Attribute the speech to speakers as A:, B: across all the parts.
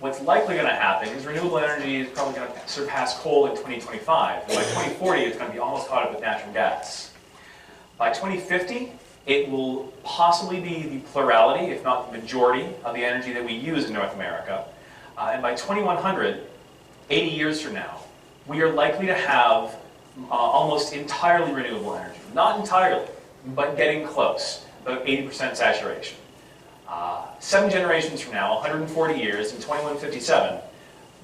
A: what's likely going to happen is renewable energy is probably going to surpass coal in 2025. By 2040, it's going to be almost caught up with natural gas. By 2050, it will possibly be the plurality, if not the majority, of the energy that we use in North America. And by 2100, 80 years from now, we are likely to have almost entirely renewable energy. Not entirely, but getting close, about 80% saturation. 7 generations from now, 140 years, in 2157,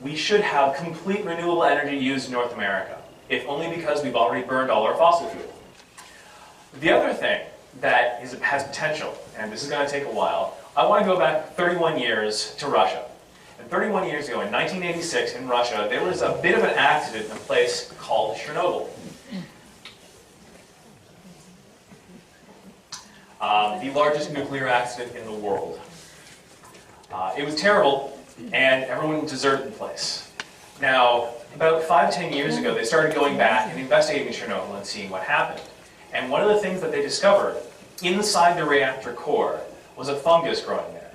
A: we should have complete renewable energy used in North America, if only because we've already burned all our fossil fuel. The other thing that has potential, and this is going to take a while, I want to go back 31 years to Russia. And 31 years ago, in 1986, in Russia, there was a bit of an accident in a place called Chernobyl. The largest nuclear accident in the world. It was terrible, and everyone deserted the place. Now, about 5-10 years ago, they started going back and investigating Chernobyl and seeing what happened. And one of the things that they discovered inside the reactor core was a fungus growing there.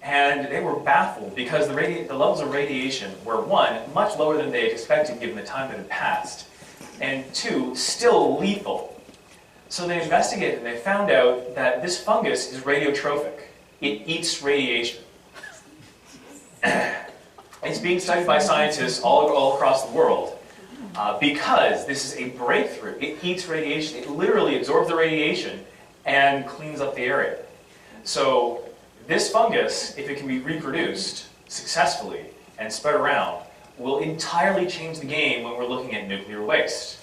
A: And they were baffled because the levels of radiation were, 1, much lower than they had expected given the time that had passed, and 2, still lethal. So they investigated and they found out that this fungus is radiotrophic. It eats radiation. It's being studied by scientists all across the world because this is a breakthrough. It eats radiation. It literally absorbs the radiation and cleans up the area. So this fungus, if it can be reproduced successfully and spread around, will entirely change the game when we're looking at nuclear waste.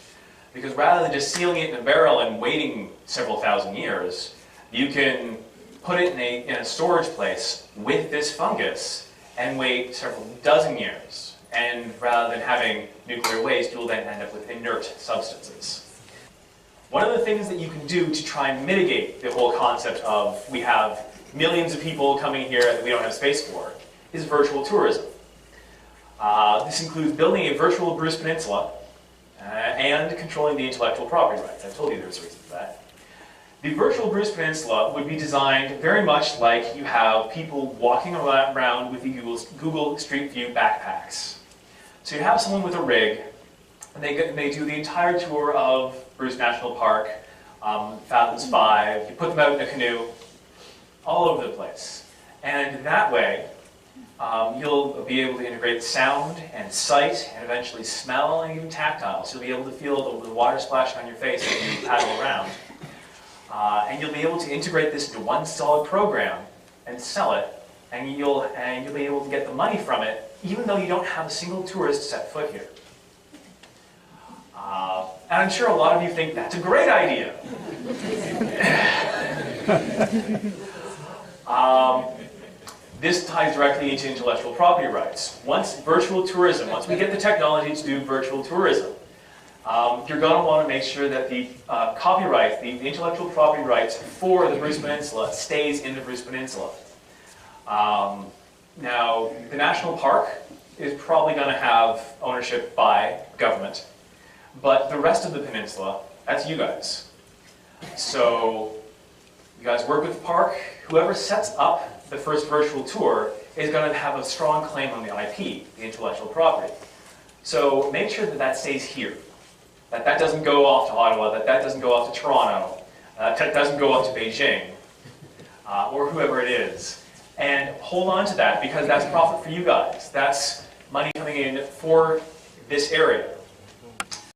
A: Because rather than just sealing it in a barrel and waiting several thousand years, you can put it in a storage place with this fungus and wait several dozen years. And rather than having nuclear waste, you'll then end up with inert substances. One of the things that you can do to try and mitigate the whole concept of we have millions of people coming here that we don't have space for is virtual tourism. This includes building a virtual Bruce Peninsula and controlling the intellectual property rights. I told you there was a reason for that. The virtual Bruce Peninsula would be designed very much like you have people walking around with the Google Street View backpacks. So you have someone with a rig, and they do the entire tour of Bruce National Park, Fathoms 5, you put them out in a canoe, all over the place. And that way, you'll be able to integrate sound and sight and eventually smell and even tactile. So you'll be able to feel the water splashing on your face as you paddle around. And you'll be able to integrate this into one solid program and sell it, and you'll be able to get the money from it even though you don't have a single tourist set foot here. And I'm sure a lot of you think that's a great idea. This ties directly into intellectual property rights. Once we get the technology to do virtual tourism, you're going to want to make sure that the copyright, the intellectual property rights for the Bruce Peninsula stays in the Bruce Peninsula. Now, the national park is probably going to have ownership by government, but the rest of the peninsula, that's you guys. So, you guys work with the park. Whoever sets up the first virtual tour is going to have a strong claim on the IP, the intellectual property. So make sure that that stays here. That doesn't go off to Ottawa, that doesn't go off to Toronto, that doesn't go off to Beijing, or whoever it is. And hold on to that because that's profit for you guys. That's money coming in for this area.